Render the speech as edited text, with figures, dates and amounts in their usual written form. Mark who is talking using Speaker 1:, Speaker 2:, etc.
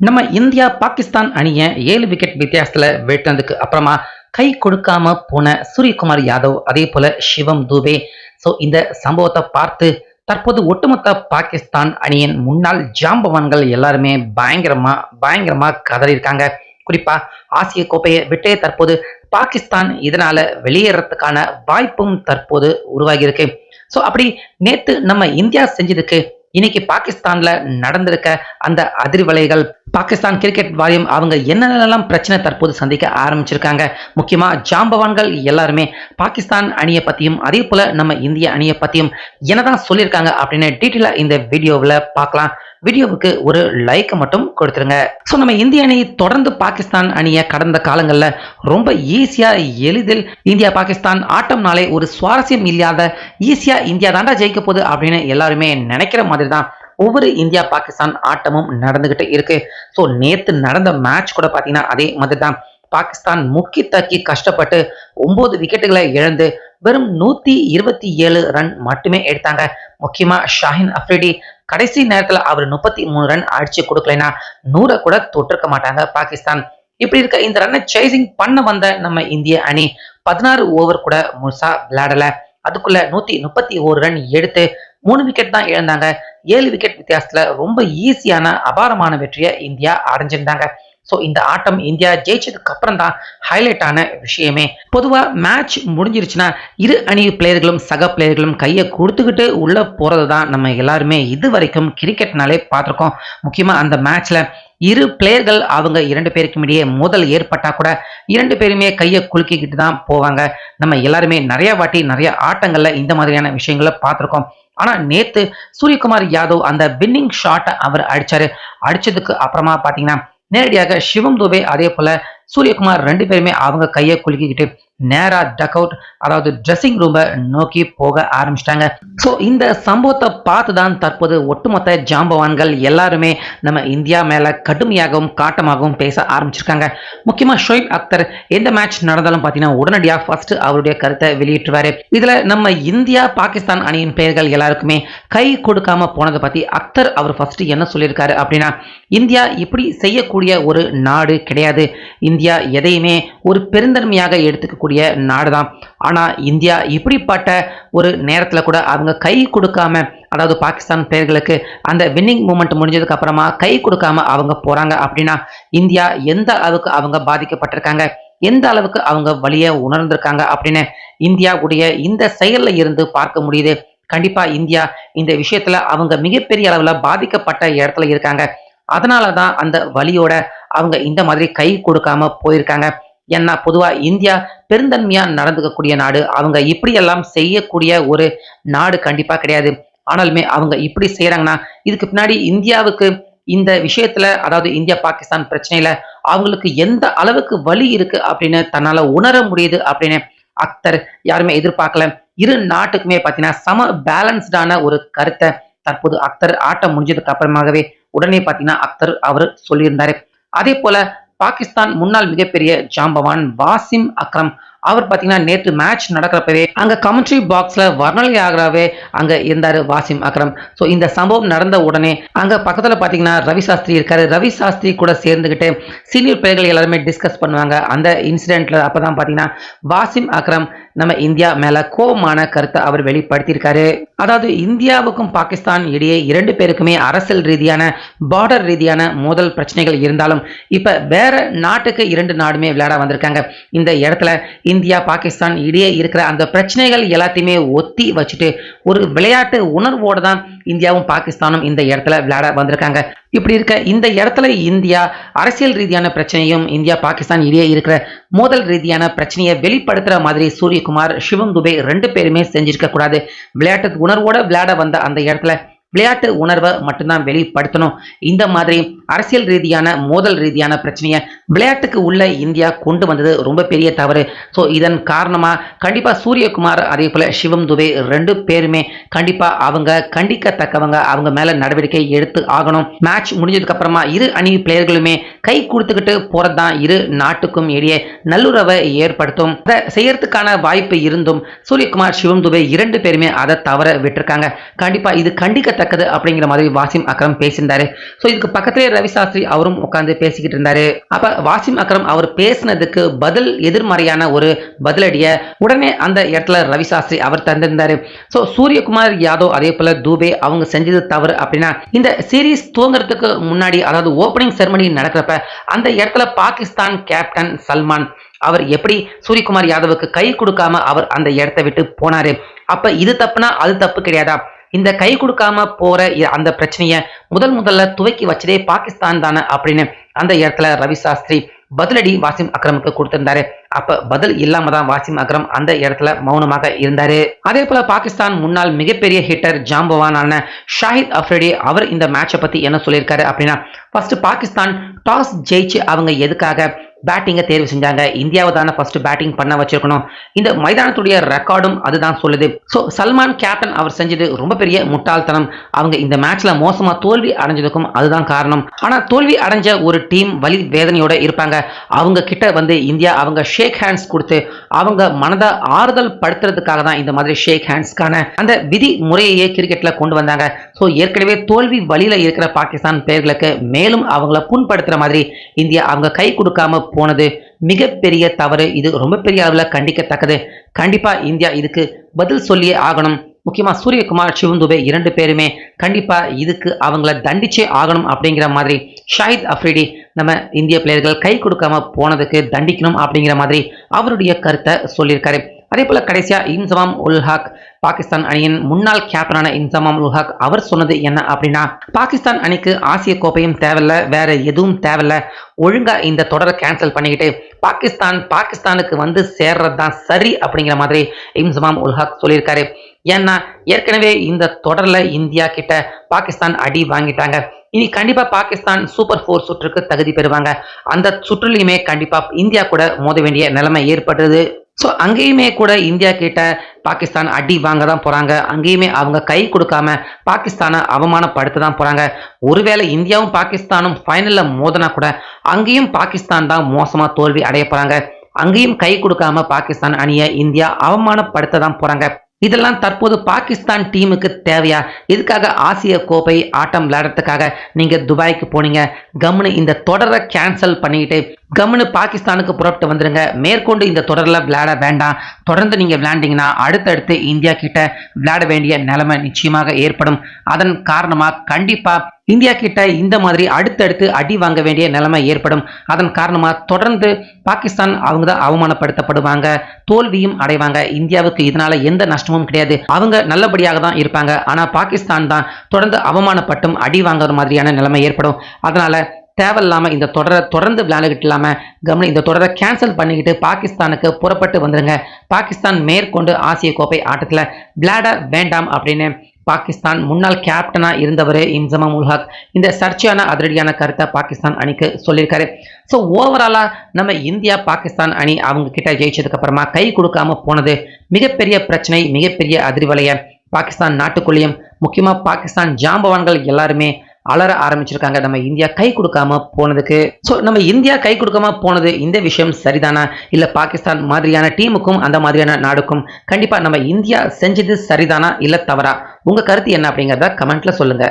Speaker 1: நம்ம இந்தியா பாகிஸ்தான் அணியை 7 விக்கெட் வித்தியாசத்துல வீழ்த்தினதுக்கு அப்புறமா கை கொடுக்காம போன சூரியகுமார் யாதவ் அதே போல சிவம் தூபே இந்த சம்பவத்தை பார்த்து தற்போது ஒட்டுமொத்த பாகிஸ்தான் அணியின் முன்னாள் ஜாம்பவான்கள் எல்லாருமே பயங்கரமா பயங்கரமா கதறியிருக்காங்க. குறிப்பா ஆசிய கோப்பையை விட்டே தற்போது பாகிஸ்தான் இதனால வெளியேறதுக்கான வாய்ப்பும் தற்போது உருவாகி இருக்கு. அப்படி நேத்து நம்ம இந்தியா செஞ்சதுக்கு இன்னைக்கு பாகிஸ்தான்ல நடந்திருக்க அந்த அதிர்வலைகள், பாகிஸ்தான் கிரிக்கெட் வாரியம் அவங்க என்னென்னலாம் பிரச்சனை தற்போது சந்திக்க ஆரம்பிச்சிருக்காங்க. முக்கியமா ஜாம்பவான்கள் எல்லாருமே பாகிஸ்தான் அணியை பத்தியும் அதே போல நம்ம இந்திய அணியை பத்தியும் என்னதான் சொல்லியிருக்காங்க அப்படின்னு டீட்டெயிலா இந்த வீடியோவில் பார்க்கலாம். வீடியோவுக்கு ஒரு லைக் மட்டும் கொடுத்துருங்க. நம்ம இந்திய அணி தொடர்ந்து பாகிஸ்தான் அணியை கடந்த காலங்கள்ல ரொம்ப ஈஸியா எளிதில் இந்தியா பாகிஸ்தான் ஆட்டம்னாலே ஒரு சுவாரஸ்யம் இல்லாத ஈஸியா இந்தியா தாண்டா ஜெயிக்க போகுது அப்படின்னு எல்லாருமே நினைக்கிற மாதிரி தான் ஒவ்வொரு இந்தியா பாகிஸ்தான் ஆட்டமும் நடந்துகிட்டு இருக்கு. நேத்து நடந்த மேட்ச் கூட பாத்தீங்கன்னா அதே மாதிரி தான். பாகிஸ்தான் முக்கி தக்கி கஷ்டப்பட்டு 9 விக்கெட்டுகளை இழந்து வெறும் 127 ரன் மட்டுமே எடுத்தாங்க. முக்கியமா ஷாஹின் அஃப்ரிடி கடைசி நேரத்துல அவர் 33 ரன் அடிச்சு கொடுக்கலைன்னா 100 கூட தொட்டிருக்க மாட்டாங்க பாகிஸ்தான். இப்படி இருக்க இந்த ரன்னை சேசிங் பண்ண வந்த நம்ம இந்திய அணி 16 ஓவர் கூட முழுசா விளையாடல. அதுக்குள்ள 131 ரன் எடுத்து 3 விக்கெட் தான் இழந்தாங்க. 7 விக்கெட் வித்தியாசத்துல ரொம்ப ஈஸியான அபாரமான வெற்றியை இந்தியா அடைஞ்சிருந்தாங்க. இந்த ஆட்டம் இந்தியா ஜெயிச்சதுக்கு அப்புறம் தான் ஹைலைட் ஆன விஷயமே. பொதுவா மேட்ச் முடிஞ்சிருச்சுன்னா இரு அணி பிளேயர்களும் சக பிளேயர்களும் கையை கொடுத்துக்கிட்டு உள்ள போறது தான் நம்ம எல்லாருமே இது வரைக்கும் கிரிக்கெட்னாலே பார்த்துருக்கோம். முக்கியமா அந்த மேட்ச்ல இரு பிளேயர்கள் அவங்க 2 பேருக்கும் இடையே மோதல் ஏற்பட்டா கூட 2 பேருமே கையை குலுக்கிக்கிட்டு தான் போவாங்க. நம்ம எல்லாருமே நிறைய வாட்டி நிறைய ஆட்டங்கள்ல இந்த மாதிரியான விஷயங்களை பார்த்துருக்கோம். ஆனா நேத்து சூரியகுமார் யாதவ் அந்த வின்னிங் ஷாட்டை அவர் அடிச்சாரு. அடிச்சதுக்கு அப்புறமா பாத்தீங்கன்னா நேரடியாக சிவம் தூபே அதே போல சூரியகுமார் 2 பேருமே அவங்க கையை குலுக்கிக்கிட்டு நேரா டக் அவுட், அதாவது ட்ரெஸ்ஸிங் ரூமை நோக்கி போக ஆரம்பிச்சிட்டாங்க. இந்த சம்பவத்தை பார்த்து தான் தற்போது ஒட்டுமொத்த ஜாம்பவான்கள் எல்லாருமே நம்ம இந்தியா மேல கடுமையாகவும் காட்டமாகவும் பேச ஆரம்பிச்சிருக்காங்க. முக்கியமா ஷோயிப் அக்தர் எந்த மேட்ச் நடந்தாலும் பார்த்தீங்கன்னா உடனடியாக ஃபர்ஸ்ட் அவருடைய கருத்தை வெளியிட்டுவாரு. இதுல நம்ம இந்தியா பாகிஸ்தான் அணியின் பெயர்கள் எல்லாருக்குமே கை கொடுக்காம போனதை பத்தி அக்தர் அவர் ஃபர்ஸ்ட் என்ன சொல்லியிருக்காரு அப்படின்னா, இந்தியா இப்படி செய்யக்கூடிய ஒரு நாடு கிடையாது. இந்தியா எதையுமே ஒரு பெருந்தன்மையாக எடுத்துக்கக்கூடிய நாடுதான். ஆனா இந்தியா இப்படிப்பட்ட ஒரு நேரத்துல கூட அவங்க கை கொடுக்காம, அதாவது பாகிஸ்தான் பிளேயர்களுக்கு அந்த வின்னிங் மூமெண்ட் முடிஞ்சதுக்கு அப்புறமா கை கொடுக்காம அவங்க போறாங்க அப்படின்னா இந்தியா எந்த அளவுக்கு அவங்க பாதிக்கப்பட்டிருக்காங்க, எந்த அளவுக்கு அவங்க வலிய உணர்ந்திருக்காங்க அப்படின்னு இந்தியாவுடைய இந்த செயல்ல இருந்து பார்க்க முடியுது. கண்டிப்பா இந்தியா இந்த விஷயத்துல அவங்க மிகப்பெரிய அளவுல பாதிக்கப்பட்ட இடத்துல இருக்காங்க. அதனாலதான் அந்த வலியோட அவங்க இந்த மாதிரி கை கொடுக்காம போயிருக்காங்க. ஏன்னா பொதுவா இந்தியா பெருந்தன்மையா நடந்துக்கக்கூடிய நாடு, அவங்க இப்படி எல்லாம் செய்யக்கூடிய ஒரு நாடு கண்டிப்பா கிடையாது. ஆனாலுமே அவங்க இப்படி செய்யறாங்கன்னா இதுக்கு பின்னாடி இந்தியாவுக்கு இந்த விஷயத்துல, அதாவது இந்தியா பாகிஸ்தான் பிரச்சனையில அவங்களுக்கு எந்த அளவுக்கு வலி இருக்கு அப்படின்னு தன்னால உணர முடியுது அப்படின்னு அக்தர் யாருமே எதிர்பார்க்கல. இரு நாட்டுக்குமே பாத்தீங்கன்னா சம பேலன்ஸ்டான ஒரு கருத்தை தற்போது அக்தர் ஆட்டம் முடிஞ்சதுக்கு அப்புறமாகவே உடனே பாத்தீங்கன்னா அக்தர் அவர் சொல்லியிருந்தாரு. அதே போல பாகிஸ்தான் முன்னாள் மிகப்பெரிய ஜாம்பவான் வாசிம் அக்ரம் அவர் பாத்தீங்கன்னா நேற்று மேட்ச் நடக்கிறப்பவே அங்க கமெண்ட்ரி பாக்ஸ்ல வர்ணலை ஆகவே அங்க இருந்தாரு வாசிம் அக்ரம். இந்த சம்பவம் நடந்த உடனே அங்க பக்கத்துல பாத்தீங்கன்னா ரவி சாஸ்திரி இருக்காரு. ரவி சாஸ்திரி கூட சேர்ந்துகிட்டு சீனியர் பிளேயர்கள் எல்லாருமே டிஸ்கஸ் பண்ணுவாங்க. அந்த இன்சிடென்ட்ல அப்பதான் பாத்தீங்கன்னா வாசிம் அக்ரம் நம்ம இந்தியா மேல கோபமான கருத்தை அவர் வெளிப்படுத்தியிருக்காரு. அதாவது இந்தியாவுக்கும் பாகிஸ்தான் இடையே 2 பேருக்குமே அரசியல் ரீதியான பார்டர் ரீதியான மோதல் பிரச்சனைகள் இருந்தாலும் இப்ப வேற நாட்டுக்கு 2 நாடுமே விளையாட வந்திருக்காங்க. இந்த இடத்துல இந்தியா பாகிஸ்தான் இடையே இருக்கிற அந்த பிரச்சனைகள் எல்லாத்தையுமே ஒத்தி வச்சுட்டு ஒரு விளையாட்டு உணர்வோடு தான் இந்தியாவும் பாகிஸ்தானும் இந்த இடத்துல விளையாட வந்திருக்காங்க. இப்படி இருக்க இந்த இடத்துல இந்தியா அரசியல் ரீதியான பிரச்சனையும் இந்தியா பாகிஸ்தான் இடையே இருக்கிற மோதல் ரீதியான பிரச்சனையை வெளிப்படுத்துற மாதிரி சூரியகுமார் சிவம் துபே 2 பேருமே செஞ்சிருக்க கூடாது. விளையாட்டு உணர்வோட விளையாட வந்த அந்த இடத்துல விளையாட்டு உணர்வை மட்டும்தான் வெளிப்படுத்தணும். இந்த மாதிரி அரசியல் ரீதியான மோதல் ரீதியான பிரச்சனையை விளையாட்டுக்கு உள்ள இந்தியா கொண்டு வந்தது ரொம்ப பெரிய தவறு. இதன் காரணமா கண்டிப்பா சூரியகுமார் அதே போல சிவம் துபே 2 பேருமே கண்டிப்பா அவங்க கண்டிக்கத்தக்கவங்க, அவங்க மேல நடவடிக்கை எடுத்து ஆகணும். மேட்ச் முடிஞ்சதுக்கு அப்புறமா இரு அணி பிளேயர்களுமே கை கொடுத்துக்கிட்டு போறதுதான் இரு நாட்டுக்கும் இடையே நல்லுறவை ஏற்படுத்தும். அதை செய்யறதுக்கான வாய்ப்பு இருந்தும் சூரியகுமார் சிவம் துபே 2 பேருமே அதை தவற விட்டுருக்காங்க. கண்டிப்பா இது கண்டிக்க கண்டிக்கத்தக்கது அப்படிங்கிற மாதிரி வாசிம் அக்ரம் பேசியிருந்தாரு. ஸோ இதுக்கு பக்கத்திலே ரவி சாஸ்திரி அவரும் உட்காந்து பேசிக்கிட்டு இருந்தாரு. அப்ப வாசிம் அக்ரம் அவர் பேசினதுக்கு பதில் எதிர்மறையான ஒரு பதிலடிய உடனே அந்த இடத்துல ரவி சாஸ்திரி அவர் தந்திருந்தாரு. ஸோ சூரியகுமார் யாதவ் அதே போல தூபே அவங்க செஞ்சது தவறு அப்படின்னா இந்த சீரீஸ் துவங்குறதுக்கு முன்னாடி அதாவது ஓப்பனிங் செரமனி நடக்கிறப்ப அந்த இடத்துல பாகிஸ்தான் கேப்டன் சல்மான் அவர் எப்படி சூரியகுமார் யாதவுக்கு கை கொடுக்காம அவர் அந்த இடத்தை விட்டு போனாரு. அப்ப இது தப்புனா அது தப்பு கிடையாதா? இந்த கை கொடுக்காம போற அந்த பிரச்சனைய முதல்ல துவக்கி வச்சதே பாகிஸ்தான் தானே அப்படின்னு அந்த இடத்துல ரவி சாஸ்திரி பதிலடி வாசிம் அக்ரமுக்கு கொடுத்திருந்தாரு. அப்ப பதில் இல்லாம தான் வாசிம் அக்ரம் அந்த இடத்துல மௌனமாக இருந்தாரு. அதே போல பாகிஸ்தான் முன்னாள் மிகப்பெரிய ஹிட்டர் ஜாம்பவானான ஷாஹித் அஃப்ரிடி அவர் இந்த மேட்சை பத்தி என்ன சொல்லியிருக்காரு அப்படின்னா, ஃபர்ஸ்ட் பாகிஸ்தான் டாஸ் ஜெயிச்சு அவங்க எதுக்காக பேட்டிங்கை தேர்வு செஞ்சாங்க? இந்தியாவை தானே ஃபர்ஸ்ட் பேட்டிங் பண்ண வச்சிருக்கணும். இந்த மைதானத்துடைய ரெக்கார்டும் அதுதான் சொல்லுது. ஸோ சல்மான் கேப்டன் அவர் செஞ்சது ரொம்ப பெரிய முட்டாள்தனம். அவங்க இந்த மேட்ச்ல மோசமா தோல்வி அடைஞ்சதுக்கும் அதுதான் காரணம். ஆனா தோல்வி அடைஞ்ச ஒரு டீம் வலி வேதனையோட இருப்பாங்க. அவங்க கிட்ட வந்து இந்தியா அவங்க ஷேக் ஹேண்ட்ஸ் கொடுத்து அவங்க மனதை ஆறுதல் படுத்துறதுக்காக தான் இந்த மாதிரி ஷேக் ஹேண்ட்ஸ்க்கான அந்த விதி முறையே கிரிக்கெட்ல கொண்டு வந்தாங்க. ஸோ ஏற்கனவே தோல்வி வழியில இருக்கிற பாகிஸ்தான் பேர்களுக்கு மேலும் அவங்கள புண்படுத்துற மாதிரி இந்தியா அவங்க கை கொடுக்காம போனது மிகப்பெரிய தவறு. இது ரொம்ப பெரிய அளவில் கண்டிக்கத்தக்கது. கண்டிப்பா இந்தியா இதுக்கு பதில் சொல்லியே ஆகணும். முக்கியமா சூரியகுமார் சிவம் துபே 2 பேருமே கண்டிப்பா இதுக்கு அவங்கள தண்டிச்சே ஆகணும் அப்படிங்கிற மாதிரி ஷாஹித் அஃப்ரிடி நம்ம இந்திய பிளேயர்கள் கை கொடுக்காம போனதுக்கு தண்டிக்கணும் அப்படிங்கிற மாதிரி அவருடைய கருத்தை சொல்லியிருக்காரு. அதே போல கடைசியா இன்சமாம் உல் ஹக் பாகிஸ்தான் அணியின் முன்னாள் கேப்டனான இன்சமாம் உல் ஹக் அவர் சொன்னது என்ன அப்படின்னா, பாகிஸ்தான் அணிக்கு ஆசிய கோப்பையும் தேவையில்ல, வேற எதுவும் தேவையில்ல, ஒழுங்கா இந்த தொடரை கேன்சல் பண்ணிக்கிட்டு பாகிஸ்தானுக்கு வந்து சேர்றது தான் சரி அப்படிங்கிற மாதிரி இன்சமாம் உல் ஹக் சொல்லியிருக்காரு. ஏன்னா ஏற்கனவே இந்த தொடர்ல இந்தியா கிட்ட பாகிஸ்தான் அடி வாங்கிட்டாங்க. இனி கண்டிப்பா பாகிஸ்தான் சூப்பர் 4 சுற்றுக்கு தகுதி பெறுவாங்க. அந்த சுற்றுலையுமே கண்டிப்பா இந்தியா கூட மோத வேண்டிய நிலைமை ஏற்பட்டது. ஸோ அங்கேயுமே கூட இந்தியா கிட்ட பாகிஸ்தான் அடி வாங்க தான் போறாங்க. அங்கேயுமே அவங்க கை கொடுக்காம பாகிஸ்தானை அவமானப்படுத்த தான் போறாங்க. ஒருவேளை இந்தியாவும் பாகிஸ்தானும் ஃபைனல்ல மோதனா கூட அங்கேயும் பாகிஸ்தான் தான் மோசமா தோல்வி அடைய போறாங்க. அங்கேயும் கை கொடுக்காம பாகிஸ்தான் அணியை இந்தியா அவமானப்படுத்த தான் போறாங்க. இதெல்லாம் தற்போது பாகிஸ்தான் டீமுக்கு தேவையா? இதுக்காக ஆசிய கோப்பை ஆட்டம் விளையாடுறதுக்காக நீங்க துபாய்க்கு போனீங்க. கம்னு இந்த தொடரை கேன்சல் பண்ணிக்கிட்டு கம்னு பாகிஸ்தானுக்கு புறப்பட்டு வந்துருங்க. மேற்கொண்டு இந்த தொடரில் விளையாட வேண்டாம். தொடர்ந்து நீங்க விளையாண்டீங்கன்னா அடுத்தடுத்து இந்தியா கிட்ட விளையாட வேண்டிய நிலைமை நிச்சயமாக ஏற்படும். அதன் காரணமா கண்டிப்பா இந்தியா கிட்ட இந்த மாதிரி அடுத்தடுத்து அடி வாங்க வேண்டிய நிலைமை ஏற்படும். அதன் காரணமா தொடர்ந்து பாகிஸ்தான் அவங்க தான் அவமானப்படுத்தப்படுவாங்க, தோல்வியும் அடைவாங்க. இந்தியாவுக்கு இதனால எந்த நஷ்டமும் கிடையாது. அவங்க நல்லபடியாக தான் இருப்பாங்க. ஆனா பாகிஸ்தான் தான் தொடர்ந்து அவமானப்பட்டும் அடி வாங்குற மாதிரியான நிலைமை ஏற்படும். அதனால தேவையில்லாம இந்த தொடரை தொடர்ந்து விளையாண்டுகிட்டு இல்லாம கவனம் இந்த தொடரை கேன்சல் பண்ணிக்கிட்டு பாகிஸ்தானுக்கு புறப்பட்டு வந்துருங்க. பாகிஸ்தான் மேற்கொண்டு ஆசிய கோப்பை ஆட்டத்துல விளையாட வேண்டாம் அப்படின்னு பாகிஸ்தான் முன்னாள் கேப்டனா இருந்தவர் இன்சமாம் உல் ஹக் இந்த சர்ச்சையான அதிரடியான கருத்தை பாகிஸ்தான் அணிக்கு சொல்லியிருக்காரு. ஸோ ஓவராலா நம்ம இந்தியா பாகிஸ்தான் அணி அவங்க கிட்ட ஜெயிச்சதுக்கு அப்புறமா கை கொடுக்காம போனது மிகப்பெரிய பிரச்சனை, மிகப்பெரிய அதிர்வலைய பாகிஸ்தான் நாட்டுக்குள்ளேயும் முக்கியமா பாகிஸ்தான் ஜாம்பவான்கள் எல்லாருமே அலற ஆரம்பிச்சிருக்காங்க நம்ம இந்தியா கை கொடுக்காம போனதுக்கு. ஸோ நம்ம இந்தியா கை கொடுக்காம போனது இந்த விஷயம் சரிதானா, இல்ல பாகிஸ்தான் மாதிரியான டீமுக்கும் அந்த மாதிரியான நாடுக்கும் கண்டிப்பா நம்ம இந்தியா செஞ்சது சரிதானா இல்ல தவறா? உங்க கருத்து என்ன அப்படிங்கிறத கமெண்ட்ல சொல்லுங்க.